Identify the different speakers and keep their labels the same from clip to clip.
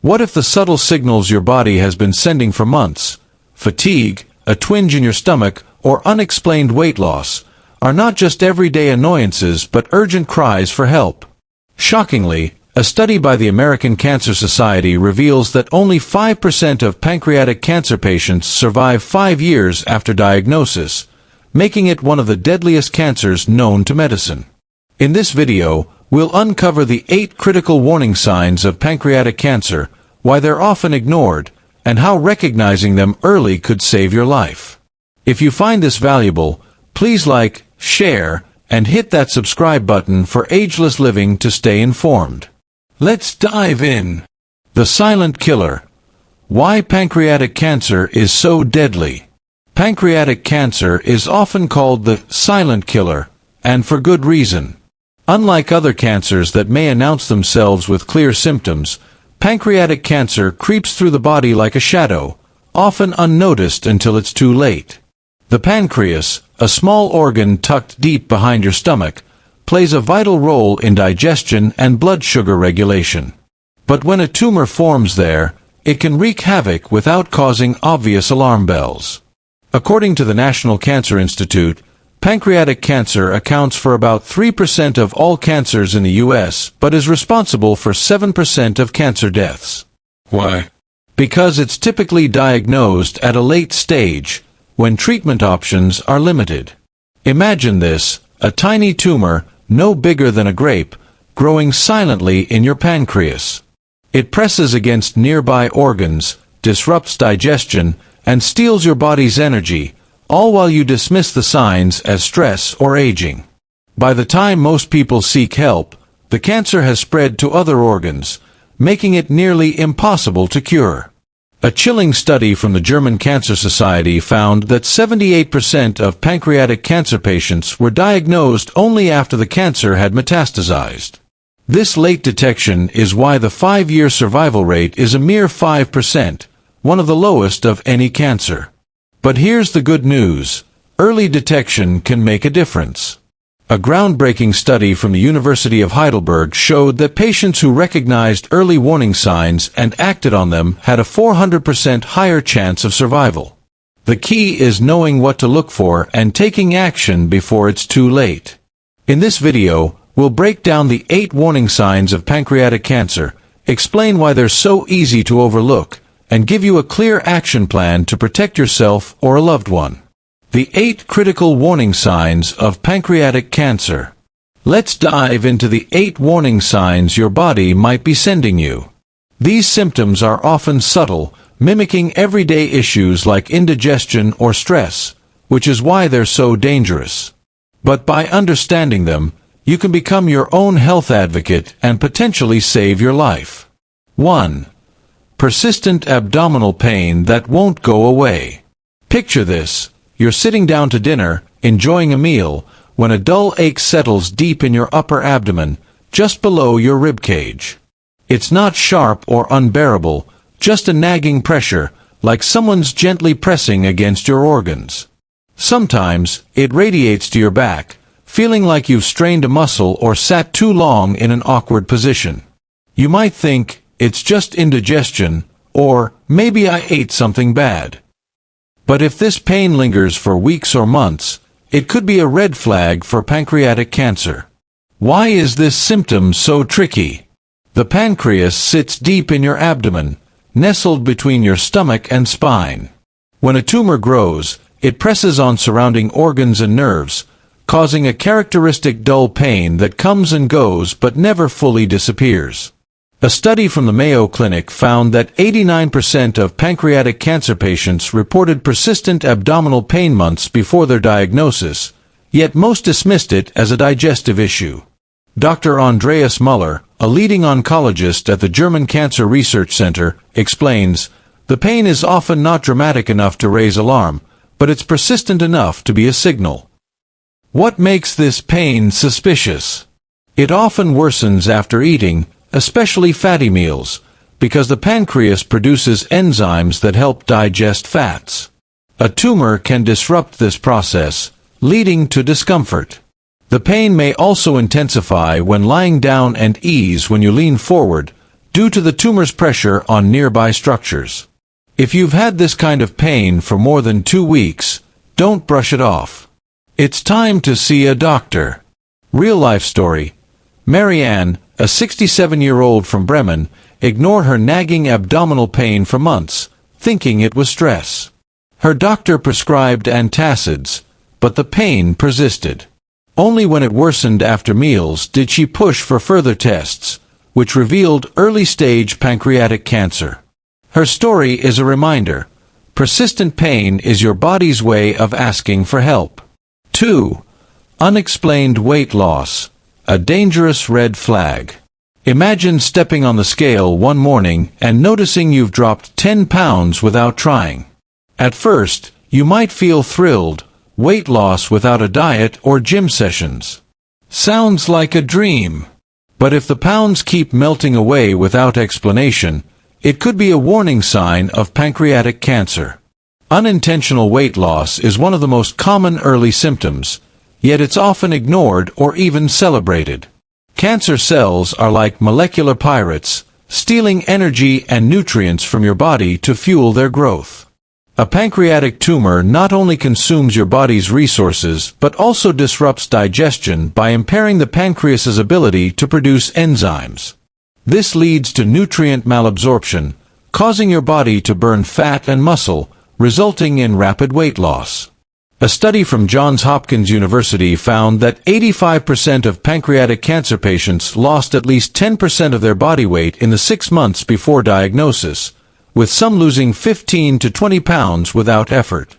Speaker 1: What if the subtle signals your body has been sending for months, fatigue, a twinge in your stomach, or unexplained weight loss, are not just everyday annoyances but urgent cries for help? Shockingly, a study by the American Cancer Society reveals that only 5% of pancreatic cancer patients survive 5 years after diagnosis, making it one of the deadliest cancers known to medicine. In this video, we'll uncover the 8 critical warning signs of pancreatic cancer, why they're often ignored, and how recognizing them early could save your life. If you find this valuable, please like, share, and hit that subscribe button for Ageless Living to stay informed. Let's dive in. The silent killer. Why pancreatic cancer is so deadly. Pancreatic cancer is often called the silent killer, and for good reason. Unlike other cancers that may announce themselves with clear symptoms, pancreatic cancer creeps through the body like a shadow, often unnoticed until it's too late. The pancreas, a small organ tucked deep behind your stomach, plays a vital role in digestion and blood sugar regulation. But when a tumor forms there, it can wreak havoc without causing obvious alarm bells. According to the National Cancer Institute, pancreatic cancer accounts for about 3% of all cancers in the U.S., but is responsible for 7% of cancer deaths. Why? Because it's typically diagnosed at a late stage, when treatment options are limited. Imagine this, a tiny tumor, no bigger than a grape, growing silently in your pancreas. It presses against nearby organs, disrupts digestion, and steals your body's energy, all while you dismiss the signs as stress or aging. By the time most people seek help, the cancer has spread to other organs, making it nearly impossible to cure. A chilling study from the German Cancer Society found that 78% of pancreatic cancer patients were diagnosed only after the cancer had metastasized. This late detection is why the 5-year survival rate is a mere 5%, one of the lowest of any cancer. But here's the good news: early detection can make a difference. A groundbreaking study from the University of Heidelberg showed that patients who recognized early warning signs and acted on them had a 400% higher chance of survival. The key is knowing what to look for and taking action before it's too late. In this video, we'll break down the 8 warning signs of pancreatic cancer, explain why they're so easy to overlook, and give you a clear action plan to protect yourself or a loved one. The 8 critical warning signs of pancreatic cancer. Let's dive into the 8 warning signs your body might be sending you. These symptoms are often subtle, mimicking everyday issues like indigestion or stress, which is why they're so dangerous. But by understanding them, you can become your own health advocate and potentially save your life. 1. Persistent abdominal pain that won't go away. Picture this. You're sitting down to dinner, enjoying a meal, when a dull ache settles deep in your upper abdomen, just below your rib cage. It's not sharp or unbearable, just a nagging pressure, like someone's gently pressing against your organs. Sometimes, it radiates to your back, feeling like you've strained a muscle or sat too long in an awkward position. You might think, it's just indigestion, or maybe I ate something bad. But if this pain lingers for weeks or months, it could be a red flag for pancreatic cancer. Why is this symptom so tricky? The pancreas sits deep in your abdomen, nestled between your stomach and spine. When a tumor grows, it presses on surrounding organs and nerves, causing a characteristic dull pain that comes and goes but never fully disappears. A study from the Mayo Clinic found that 89% of pancreatic cancer patients reported persistent abdominal pain months before their diagnosis, yet most dismissed it as a digestive issue. Dr. Andreas Muller, a leading oncologist at the German Cancer Research Center, explains, "The pain is often not dramatic enough to raise alarm, but it's persistent enough to be a signal." What makes this pain suspicious? It often worsens after eating, especially fatty meals, because the pancreas produces enzymes that help digest fats. A tumor can disrupt this process, leading to discomfort. The pain may also intensify when lying down and ease when you lean forward, due to the tumor's pressure on nearby structures. If you've had this kind of pain for more than 2 weeks, don't brush it off. It's time to see a doctor. Real-life story. Marianne, a 67-year-old from Bremen, ignored her nagging abdominal pain for months, thinking it was stress. Her doctor prescribed antacids, but the pain persisted. Only when it worsened after meals did she push for further tests, which revealed early-stage pancreatic cancer. Her story is a reminder. Persistent pain is your body's way of asking for help. 2. Unexplained weight loss. A dangerous red flag. Imagine stepping on the scale one morning and noticing you've dropped 10 pounds without trying. At first, you might feel thrilled, weight loss without a diet or gym sessions. Sounds like a dream. But if the pounds keep melting away without explanation, it could be a warning sign of pancreatic cancer. Unintentional weight loss is one of the most common early symptoms, yet it's often ignored or even celebrated. Cancer cells are like molecular pirates, stealing energy and nutrients from your body to fuel their growth. A pancreatic tumor not only consumes your body's resources but also disrupts digestion by impairing the pancreas's ability to produce enzymes. This leads to nutrient malabsorption, causing your body to burn fat and muscle, resulting in rapid weight loss. A study from Johns Hopkins University found that 85% of pancreatic cancer patients lost at least 10% of their body weight in the 6 months before diagnosis, with some losing 15 to 20 pounds without effort.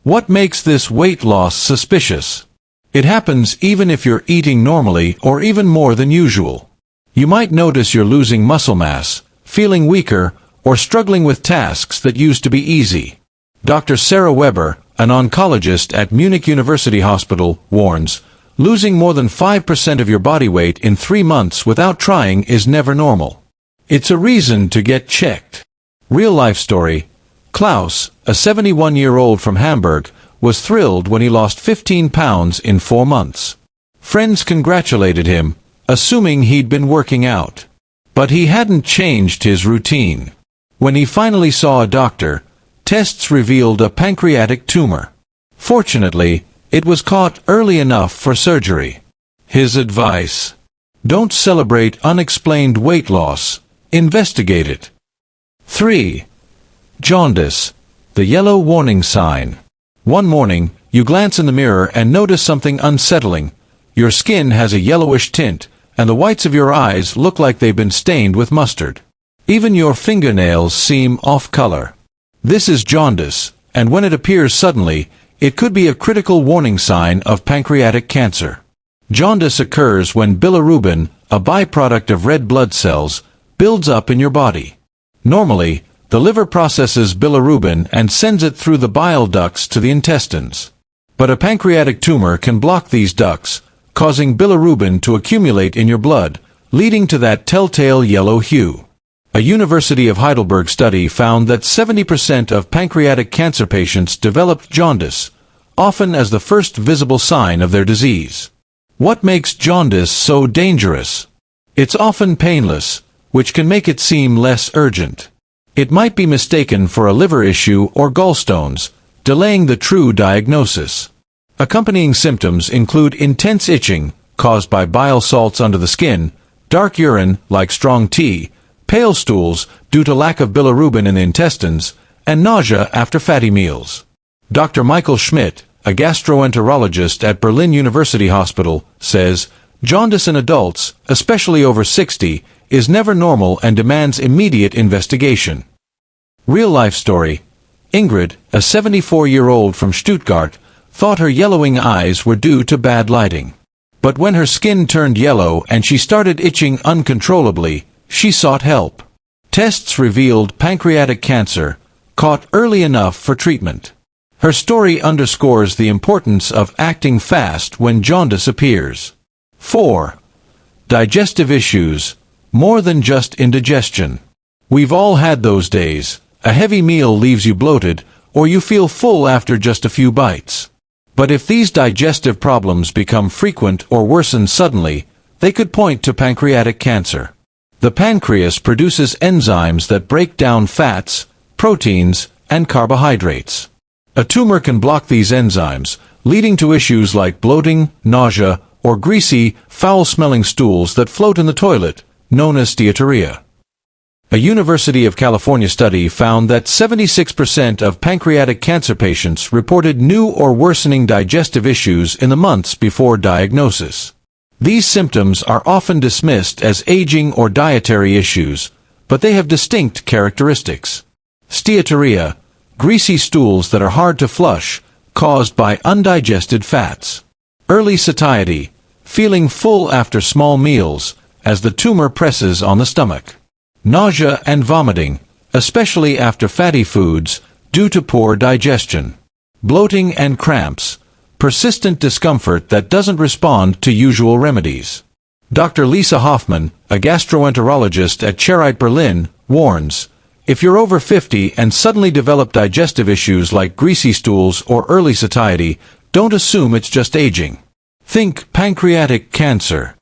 Speaker 1: What makes this weight loss suspicious? It happens even if you're eating normally or even more than usual. You might notice you're losing muscle mass, feeling weaker, or struggling with tasks that used to be easy. Dr. Sarah Weber, an oncologist at Munich University Hospital, warns, losing more than 5% of your body weight in 3 months without trying is never normal. It's a reason to get checked. Real-life story. Klaus, a 71-year-old from Hamburg, was thrilled when he lost 15 pounds in 4 months. Friends congratulated him, assuming he'd been working out. But he hadn't changed his routine. When he finally saw a doctor, tests revealed a pancreatic tumor. Fortunately, it was caught early enough for surgery. His advice: don't celebrate unexplained weight loss, investigate it. 3. Jaundice, the yellow warning sign. One morning, you glance in the mirror and notice something unsettling. Your skin has a yellowish tint, and the whites of your eyes look like they've been stained with mustard. Even your fingernails seem off-color. This is jaundice, and when it appears suddenly, it could be a critical warning sign of pancreatic cancer. Jaundice occurs when bilirubin, a byproduct of red blood cells, builds up in your body. Normally, the liver processes bilirubin and sends it through the bile ducts to the intestines. But a pancreatic tumor can block these ducts, causing bilirubin to accumulate in your blood, leading to that telltale yellow hue. A University of Heidelberg study found that 70% of pancreatic cancer patients developed jaundice, often as the first visible sign of their disease. What makes jaundice so dangerous? It's often painless, which can make it seem less urgent. It might be mistaken for a liver issue or gallstones, delaying the true diagnosis. Accompanying symptoms include intense itching, caused by bile salts under the skin, dark urine, like strong tea, pale stools due to lack of bilirubin in the intestines, and nausea after fatty meals. Dr. Michael Schmidt, a gastroenterologist at Berlin University Hospital, says, jaundice in adults, especially over 60, is never normal and demands immediate investigation. Real-life story. Ingrid, a 74-year-old from Stuttgart, thought her yellowing eyes were due to bad lighting. But when her skin turned yellow and she started itching uncontrollably, she sought help. Tests revealed pancreatic cancer, caught early enough for treatment. Her story underscores the importance of acting fast when jaundice appears. 4. Digestive issues, more than just indigestion. We've all had those days. A heavy meal leaves you bloated, or you feel full after just a few bites. But if these digestive problems become frequent or worsen suddenly, they could point to pancreatic cancer. The pancreas produces enzymes that break down fats, proteins, and carbohydrates. A tumor can block these enzymes, leading to issues like bloating, nausea, or greasy, foul-smelling stools that float in the toilet, known as steatorrhea. A University of California study found that 76% of pancreatic cancer patients reported new or worsening digestive issues in the months before diagnosis. These symptoms are often dismissed as aging or dietary issues, but they have distinct characteristics. Steatorrhea, greasy stools that are hard to flush, caused by undigested fats. Early satiety, feeling full after small meals, as the tumor presses on the stomach. Nausea and vomiting, especially after fatty foods, due to poor digestion. Bloating and cramps, persistent discomfort that doesn't respond to usual remedies. Dr. Lisa Hoffman, a gastroenterologist at Charité Berlin, warns, if you're over 50 and suddenly develop digestive issues like greasy stools or early satiety, don't assume it's just aging. Think pancreatic cancer.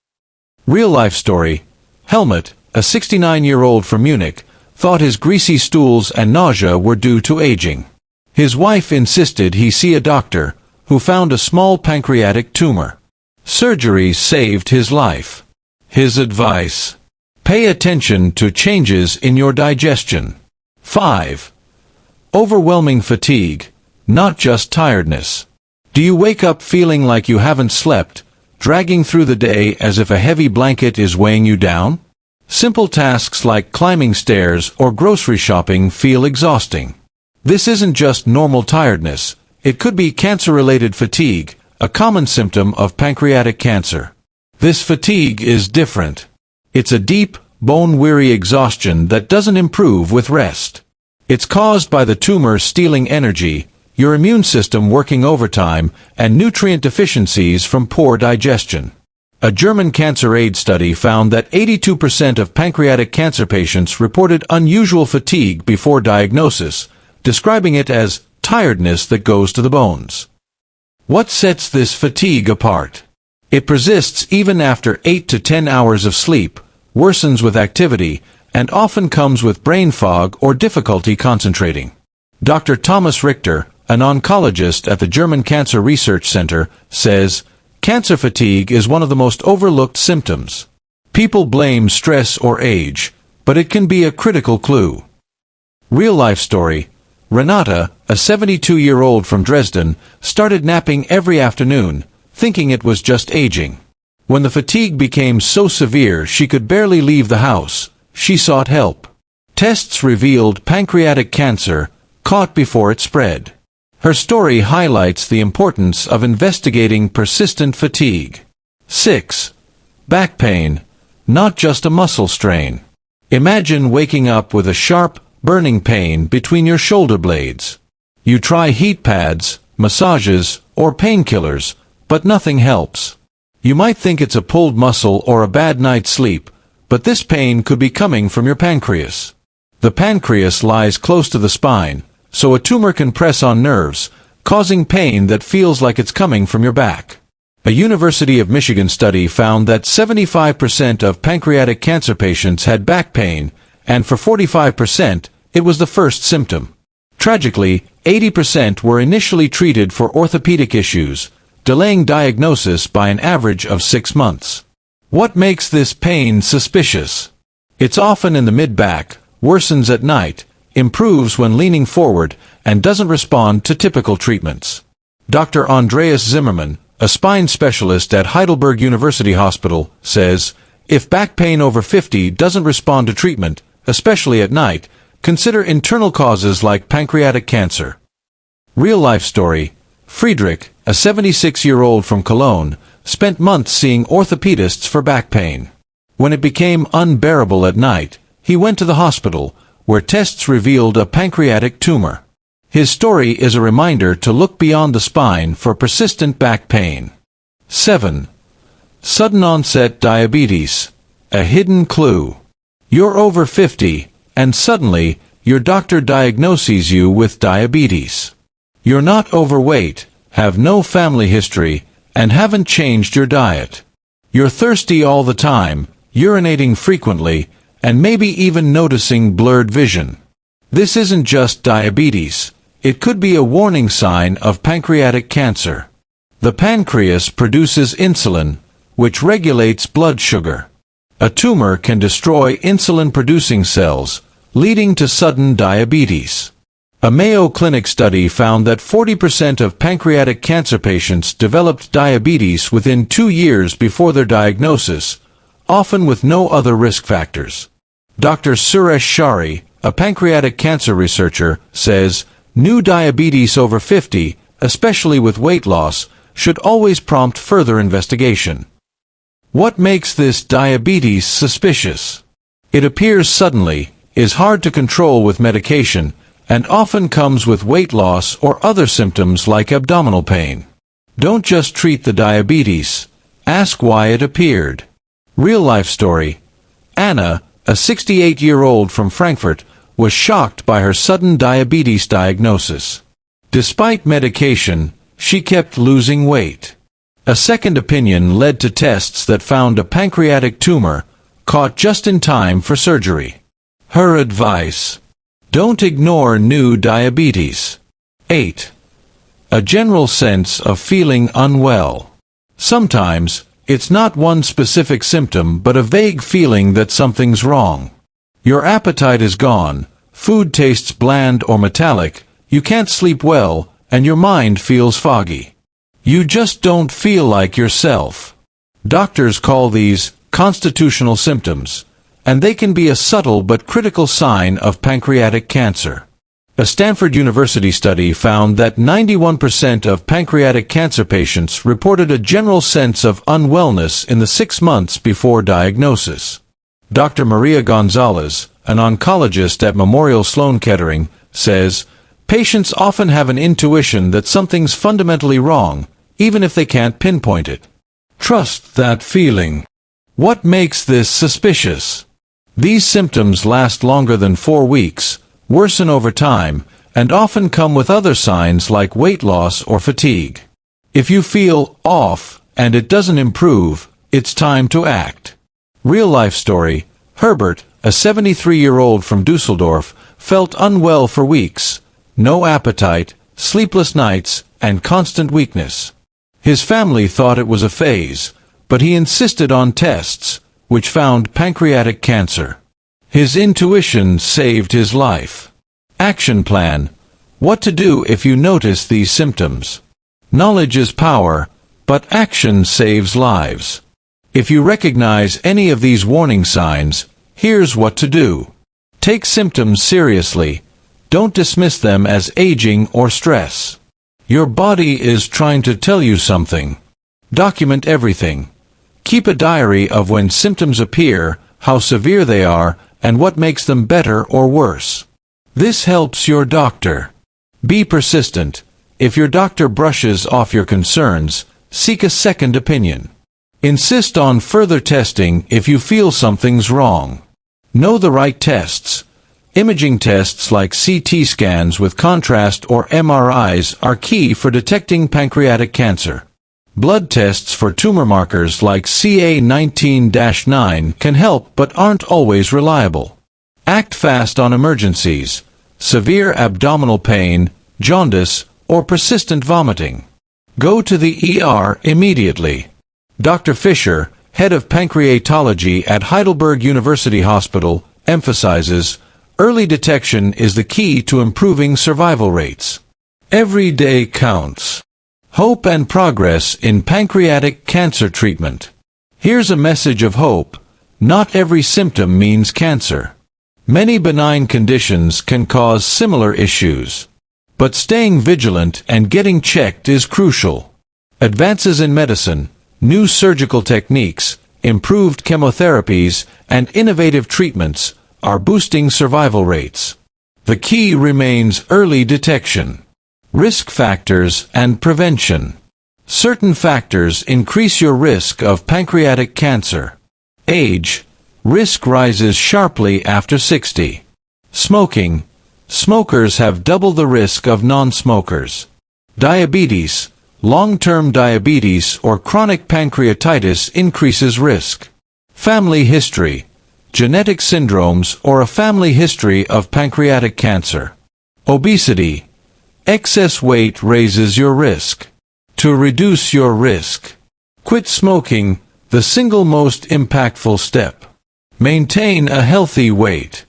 Speaker 1: Real-life story. Helmut, a 69-year-old from Munich, thought his greasy stools and nausea were due to aging. His wife insisted he see a doctor, who found a small pancreatic tumor. Surgery saved his life. His advice: pay attention to changes in your digestion. 5. Overwhelming fatigue, not just tiredness. Do you wake up feeling like you haven't slept, dragging through the day as if a heavy blanket is weighing you down? Simple tasks like climbing stairs or grocery shopping feel exhausting. This isn't just normal tiredness, it could be cancer-related fatigue, a common symptom of pancreatic cancer. This fatigue is different. It's a deep, bone-weary exhaustion that doesn't improve with rest. It's caused by the tumor stealing energy, your immune system working overtime, and nutrient deficiencies from poor digestion. A German cancer aid study found that 82% of pancreatic cancer patients reported unusual fatigue before diagnosis, describing it as tiredness that goes to the bones. What sets this fatigue apart? It persists even after 8 to 10 hours of sleep, worsens with activity, and often comes with brain fog or difficulty concentrating. Dr. Thomas Richter, an oncologist at the German Cancer Research Center, says, cancer fatigue is one of the most overlooked symptoms. People blame stress or age, but it can be a critical clue. Real-life story. Renata, a 72-year-old from Dresden, started napping every afternoon, thinking it was just aging. When the fatigue became so severe she could barely leave the house, she sought help. Tests revealed pancreatic cancer, caught before it spread. Her story highlights the importance of investigating persistent fatigue. 6. Back pain, not just a muscle strain. Imagine waking up with a sharp, burning pain between your shoulder blades. You try heat pads, massages, or painkillers, but nothing helps. You might think it's a pulled muscle or a bad night's sleep, but this pain could be coming from your pancreas. The pancreas lies close to the spine, so a tumor can press on nerves, causing pain that feels like it's coming from your back. A University of Michigan study found that 75% of pancreatic cancer patients had back pain, and for 45%, it was the first symptom. Tragically, 80% were initially treated for orthopedic issues, delaying diagnosis by an average of 6 months. What makes this pain suspicious? It's often in the mid-back, worsens at night, improves when leaning forward, and doesn't respond to typical treatments. Dr. Andreas Zimmermann, a spine specialist at Heidelberg University Hospital, says, if back pain over 50 doesn't respond to treatment, especially at night, consider internal causes like pancreatic cancer. Real-life story. Friedrich, a 76-year-old from Cologne, spent months seeing orthopedists for back pain. When it became unbearable at night, he went to the hospital, where tests revealed a pancreatic tumor. His story is a reminder to look beyond the spine for persistent back pain. 7. Sudden onset diabetes, a hidden clue. You're over 50, and suddenly, your doctor diagnoses you with diabetes. You're not overweight, have no family history, and haven't changed your diet. You're thirsty all the time, urinating frequently, and maybe even noticing blurred vision. This isn't just diabetes. It could be a warning sign of pancreatic cancer. The pancreas produces insulin, which regulates blood sugar. A tumor can destroy insulin-producing cells, leading to sudden diabetes. A Mayo Clinic study found that 40% of pancreatic cancer patients developed diabetes within 2 years before their diagnosis, often with no other risk factors. Dr. Suresh Shari, a pancreatic cancer researcher, says, new diabetes over 50, especially with weight loss, should always prompt further investigation. What makes this diabetes suspicious? It appears suddenly, is hard to control with medication, and often comes with weight loss or other symptoms like abdominal pain. Don't just treat the diabetes. Ask why it appeared. Real-life story. Anna, a 68-year-old from Frankfurt, was shocked by her sudden diabetes diagnosis. Despite medication, she kept losing weight. A second opinion led to tests that found a pancreatic tumor, caught just in time for surgery. Her advice: don't ignore new diabetes. 8. A general sense of feeling unwell. Sometimes, it's not one specific symptom but a vague feeling that something's wrong. Your appetite is gone, food tastes bland or metallic, you can't sleep well, and your mind feels foggy. You just don't feel like yourself. Doctors call these constitutional symptoms, and they can be a subtle but critical sign of pancreatic cancer. A Stanford University study found that 91% of pancreatic cancer patients reported a general sense of unwellness in the 6 months before diagnosis. Dr. Maria Gonzalez, an oncologist at Memorial Sloan Kettering, says, patients often have an intuition that something's fundamentally wrong, even if they can't pinpoint it. Trust that feeling. What makes this suspicious? These symptoms last longer than 4 weeks, worsen over time, and often come with other signs like weight loss or fatigue. If you feel off and it doesn't improve, it's time to act. Real-life story. Herbert, a 73-year-old from Dusseldorf, felt unwell for weeks. No appetite, sleepless nights, and constant weakness. His family thought it was a phase, but he insisted on tests, which found pancreatic cancer. His intuition saved his life. Action plan. What to do if you notice these symptoms. Knowledge is power, but action saves lives. If you recognize any of these warning signs, here's what to do. Take symptoms seriously. Don't dismiss them as aging or stress. Your body is trying to tell you something. Document everything. Keep a diary of when symptoms appear, how severe they are, and what makes them better or worse. This helps your doctor. Be persistent. If your doctor brushes off your concerns, seek a second opinion. Insist on further testing if you feel something's wrong. Know the right tests. Imaging tests like CT scans with contrast or MRIs are key for detecting pancreatic cancer. Blood tests for tumor markers like CA19-9 can help but aren't always reliable. Act fast on emergencies, severe abdominal pain, jaundice, or persistent vomiting. Go to the ER immediately. Dr. Fisher, head of pancreatology at Heidelberg University Hospital, emphasizes, early detection is the key to improving survival rates. Every day counts. Hope and progress in pancreatic cancer treatment. Here's a message of hope. Not every symptom means cancer. Many benign conditions can cause similar issues. But staying vigilant and getting checked is crucial. Advances in medicine, new surgical techniques, improved chemotherapies, and innovative treatments are boosting survival rates. The key remains early detection. Risk factors and prevention. Certain factors increase your risk of pancreatic cancer. Age. Risk rises sharply after 60. Smoking. Smokers have double the risk of non-smokers. Diabetes. Long-term diabetes or chronic pancreatitis increases risk. Family history. genetic syndromes, or a family history of pancreatic cancer. Obesity. Excess weight raises your risk. To reduce your risk, quit smoking, the single most impactful step. Maintain a healthy weight.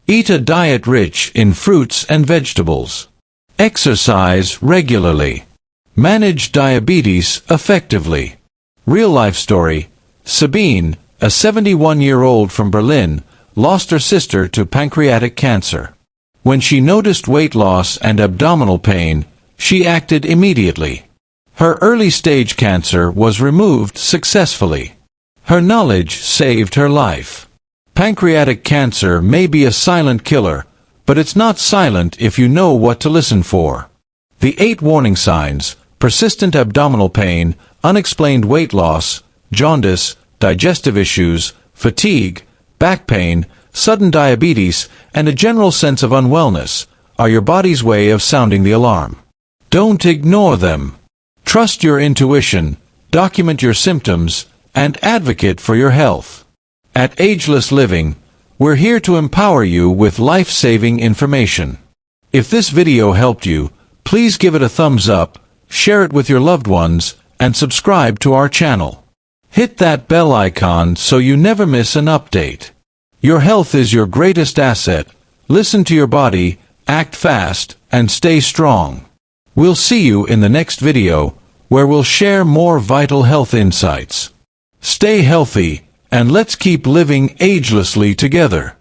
Speaker 1: Eat a diet rich in fruits and vegetables. Exercise regularly. Manage diabetes effectively. Real-life story. Sabine, a 71-year-old from Berlin, lost her sister to pancreatic cancer. When she noticed weight loss and abdominal pain, she acted immediately. Her early-stage cancer was removed successfully. Her knowledge saved her life. Pancreatic cancer may be a silent killer, but it's not silent if you know what to listen for. The 8 warning signs: persistent abdominal pain, unexplained weight loss, jaundice, digestive issues, fatigue, back pain, sudden diabetes, and a general sense of unwellness, are your body's way of sounding the alarm. Don't ignore them. Trust your intuition, document your symptoms, and advocate for your health. At Ageless Living, we're here to empower you with life-saving information. If this video helped you, please give it a thumbs up, share it with your loved ones, and subscribe to our channel. Hit that bell icon so you never miss an update. Your health is your greatest asset. Listen to your body, act fast, and stay strong. We'll see you in the next video, where we'll share more vital health insights. Stay healthy, and let's keep living agelessly together.